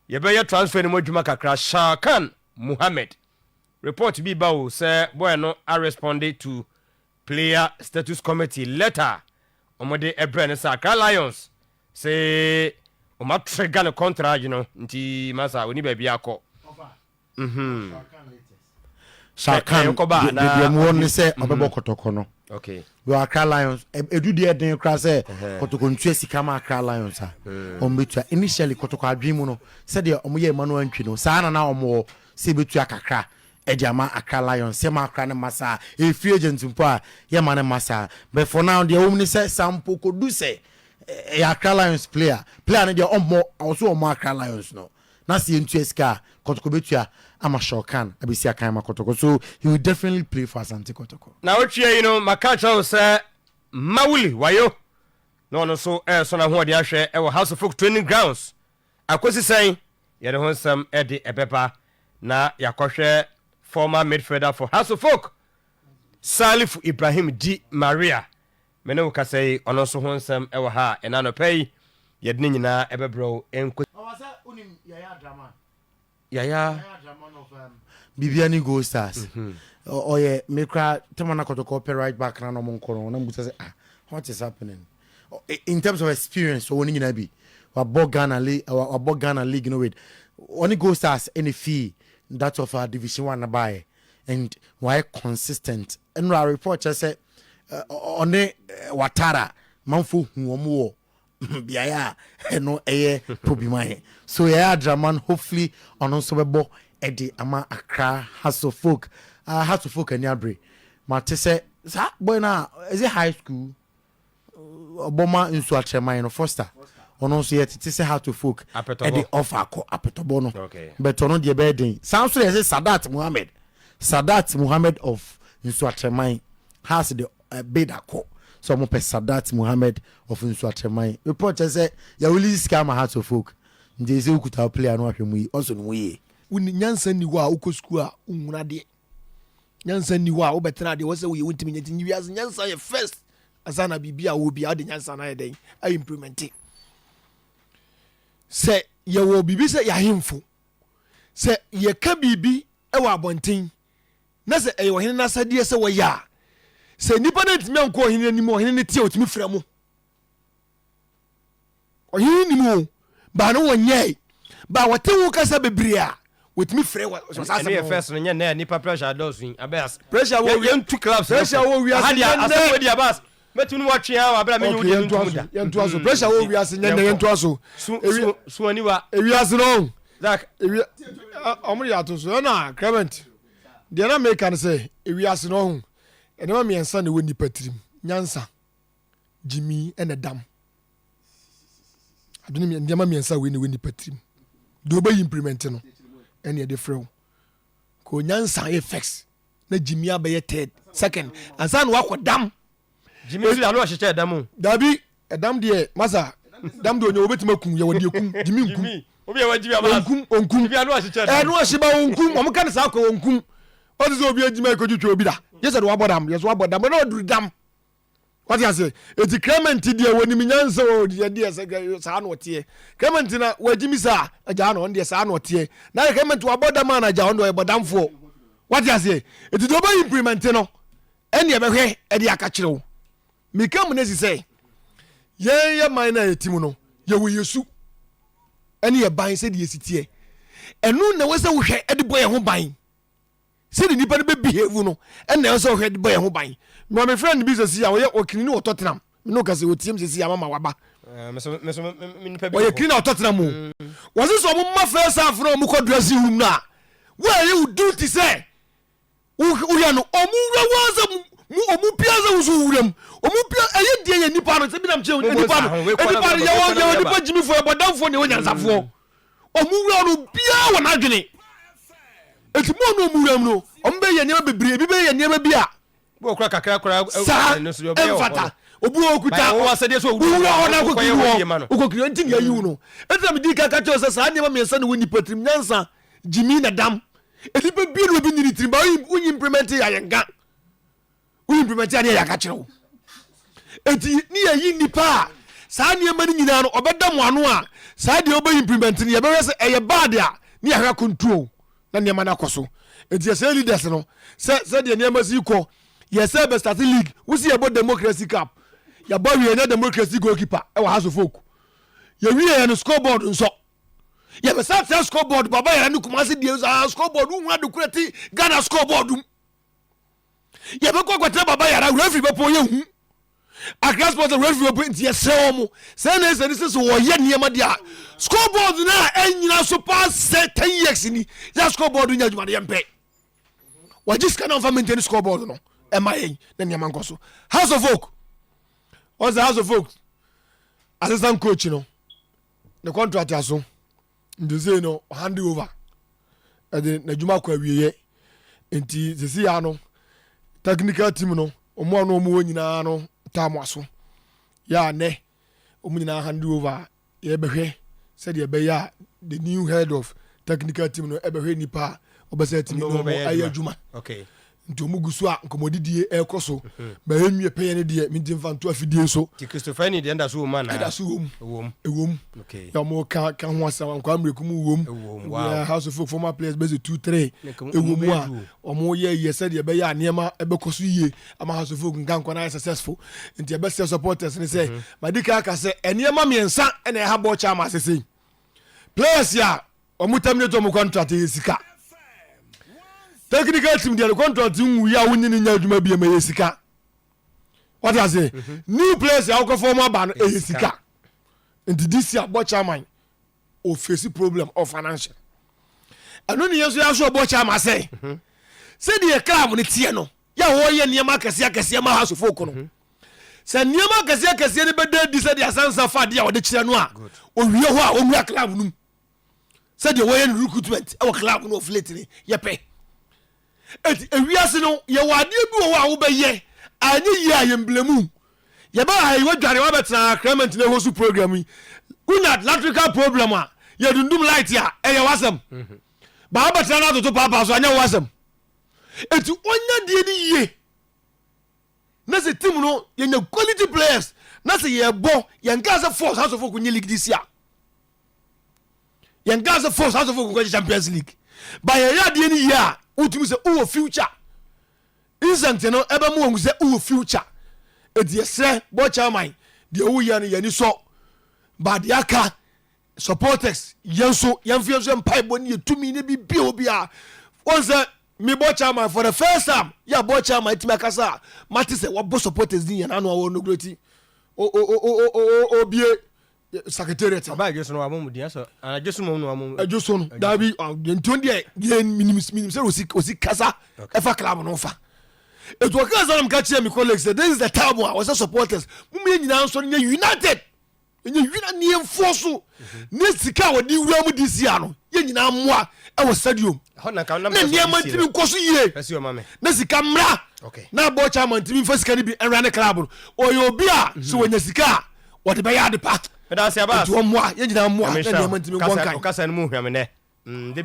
yebeye transfer ni modwuma kakra Shawnkan Muhammad report bi ba o say boy no a responded to player status committee letter omode ebre sa Accra Lions say o ma trigger the contract you know nti masa oni ba bia akọ Shawnkan the one ni say obebo kotoko no okay we Accra Lions edu de den kra say kotoko ntue sika ma Accra Lions a ombetua initially kotoko adwemu no say de omoye manu antwi no sa na omo se betua kakra Ejama Accra Lions, Sema Accra Massa, a free agent in Poa, Yamana Massa. But for now, the only say Sampo could do say a Accra Lions player and your own more also a Accra Lions no. Nasi in Cheska, Kotokobetia, I'm a Shawnkan, Abisia Kaima Kotoko. So he will definitely play for Asante Kotoko. Now, what you know, Makacha say Mawuli Wayo. No, so son of what they share our House of Folk training grounds. I was saying, you know, some Eddie Epepa na Yakoshe. Former midfielder for House of Folk Salif Ibrahim G. Maria mene wo ka say ono so honsam e wo ha ena no pay yedne nyina ebe bro enko wasa unim Yahaya Adraman Adraman of Bibiani Go Stars oye mekra temana kotoko pe right back na no monko na mbusa say what is happening in terms of experience so woni nyina bi wa Ghana league no with only Go Stars any fee that of our Division 1 buy and why consistent and our report just said on Watara manfo huomo biaya no problem so Yahaya Adraman hopefully on also bebo Eddie ama Accra House of Folk and Yabre Mate say boy na is it high school Obama in Suatrema no Foster ono so yet say how to folk at the offer ko apetobo no but ono de bedin sound so say Sadat Muhammad of Nsuatreman has the bid akọ so mo pe Sadat Muhammad of Nsuatreman report say ya will scam how to folk nje say ukuta player no ahwemu yi also no yi woni nyansa ni wa ukosuku a unwuna de nyansa ni wa obetena de wo say we wontimi nyanti wiase nyansa ye first asana bibia wo bia de nyansa na ye den I implement it. Se ye wo bibi se ya himfo se ye ka bibi e wa abonten na se e wo hene na sade se wo ya se nipa na ntimi anko hene ni mo hene ne tie otimi frɛ mo o hene ni mo ba no wonye ba wote wo kasa bebre a wotimi frɛ wo so sa se first no nye na nipa pressure dosun ABASS pressure wo yen two clubs pressure wo wi ase na di ABASS metunu wa twe a abra menyu yen ntu da yentu aso pressure wo wi ase nye yentu aso so ani wa ewi ase no zak ewi omri ato so na Clement de na make can say ewi ase no hu enema miensa na woni patrim nyansa gyimii ene dam aduni mi ndema miensa woni patrim do ba implement no ene e de frɛ ko nyansa effects na gyimii abaye third second ansa no akodam gyimii alo a hyeche dam dabi edam de masa dam de onye obetima kun ye wode kun gyimii nkum obi e wajibi ABASS onkum bi alo a hyeche dam no hye ba onkum omo kan sa ko onkum o de so obi agima ko twitwa obi da yes do wabodam yes wabodam no oduru dam what you say eti Clement de woni minyansa o de sa na otie Clement na wagimi sa aja na on de sa na otie na Clement wabodam na aja on do bodamfo what you say eti do ba implement no ene e behwe e de aka kirewo mikam na si say ye man na etimu no ye wo yesu ene ye ban se de yesitie enu na we se wo hwe e de boy ho ban se de nipa no be behave no ene we se wo hwe de boy ho ban no my friend business ya wo ye okini ni Tottenham no ka se otiem se ya mama waba o ye kini na Tottenham wo se so mo ma first half no mo ko dressing room na where you duty say wo ya no omu waza omu piaza uzuuram omu pia eye die ye nipa no se bi nam che nipa no nipa ye nipa gyimii fo bodamfo ne onyansafo omu wura no bia wona adwene etimo no omu no omu be ye nipa bebre bi be ye nipa bia bo kura kakra no so obi enfata obu okuta o asede so wura ona kokiri ukokiri ntin ya yiwu no etam di kaka cho se sa nipa me se ne woni patrim nyansa gyimii na dam edipa bi no bi ni trim ba unyi implement ya yenga we implement ya ka kire wo enti ni yi nipa saa nneɛma no nyinaa no ɔbɛda mo ano a saa deɛ ɔbɛ implement no yɛbɛhwɛ sɛ ɛyɛ bad a ne yɛhwɛ control na nneɛma no akɔ so enti yɛsɛ leaders no sɛdeɛ nneɛma si kɔ yɛsɛ bɛstarte league wosi yɛbɔ democracy cup yɛbɔ wie ne democracy goalkeeper ɛwɔ house of folk yɛwie yɛ no scoreboard nso yɛbɛsa tɛ scoreboard baba yɛra ne kumase deɛ nso scoreboard wohu ade kora ti Ghana scoreboard m yɛbɛkɔ kɔtɛ baba yɛra referee bɛpɔ yɛhu akra sports referee bɛpɔ nti yɛsrɛ wɔ mo sɛ na ɛsɛ ne sɛ wɔyɛ nneɛma deɛ a scoreboard na ɛnyina so pa sɛ 10 years ni yɛ scoreboard nya adwuma de yɛmpɛ wɔgye sika na ɔmfa maintain scoreboard no ɛma yɛn na nneɛma nkɔ so house of folk ɔsɛ house of folk assistant coach no the contract aso nti sei no hand over ɛde n'adwuma kɔ awieyɛ nti sisi ya no technical team no ɔmo ano ɔmo wɔ nyinaa no tam aso yɛ anɛ ɔmo nyinaa hand over yɛbɛhwɛ sɛdeɛ ɛbɛyɛ a the new head of technical team no ɛbɛhwɛ nipa a ɔbɛsɛ timi no ɔmo ayɛ adwuma nti ɔmo gu so a nkɔmmɔdidie ɛkɔ so bɛyɛ nwie pɛyɛ no deɛ menti mfa nto afidie so Christopher de enda so wo man ɛda so wom yɛ ɔmo ka ho asɛm nkwa mmerɛku mu wom house of folk former players bɛsɛ 2-3 ɛwɔ mu a ɔmo yɛ yɛ sɛdeɛ ɛbɛyɛ a nneɛma ɛbɛkɔ so yie ama house of folk nka nkwa no ayɛ successful nti ɛbɛsɛ supporters ne sɛ madi ka aka sɛ ɛnneɛma mmiɛnsa ɛna ɛha bɔ kyɛ ama asesei players a ɔmo terminate ɔmo contract yɛ sika technical team deɛ contract nwu ya wo nyini nya adwuma bia ma yɛ sika what I say new players ya wo form aba no yɛ sika nti this year bo chairman o face problem of financial ɛno ne yeso ya so bo chairman say de club ne tie no ya wo yɛ nneɛma kɛse ma house folk no sɛ nneɛma kɛse ne bɛda di sɛ de asansa fa de a wɔde kyerɛ no a o wie ho a o nwia club no sɛ de wo yɛ recruitment e wo club no of late ne yɛ pɛ eti ewiase no ye wade bi wo a wo bɛyɛ anye yi a yemblemu ye ba ha yiwa dware wa betena crement na hosu program yi una electrical problem a ye dundum light a eye wasam ba betena na toto papa so anye wasam eti onya die ni ye na se team no ye nya quality players na se ye bo ye nka se force house of folk nye league this year ye nka se force house of folk Champions League ba ye ya die ni ye a utumi sɛ uwo future instant no ebe mu wangu sɛ uwo future edi esre bo chairman de owo ya no yani so ba de aka supporters yenso yemfienso mpai bo ne yetumi ne bi bi obi a won sɛ me bo chairman for the first time ya bo chairman timi akasa mate sɛ wo bo supporters din ya na no awo no groti o bie secretariat ba jesu no amomu dia so jesu mo no amomu jesu no da bi nton de ye minimum sɛ osi kasa efa club no fa eto kasa nam ka kire me colleagues this is the time was supporters mu me nyina so ne united enye ne enforce ne sika wodi wura mu this year no ye nyina moa e wo stadium na ne mantimi nkoso yie ne sika mra na bo chairman timi fa sika ni bi enra ne club no oyo obi a so wonya sika wode be ya de pa Pedasi ABASS. Nti wo moa ye nyina moa na ne mantimi nkonkan kasa no mu hwame ne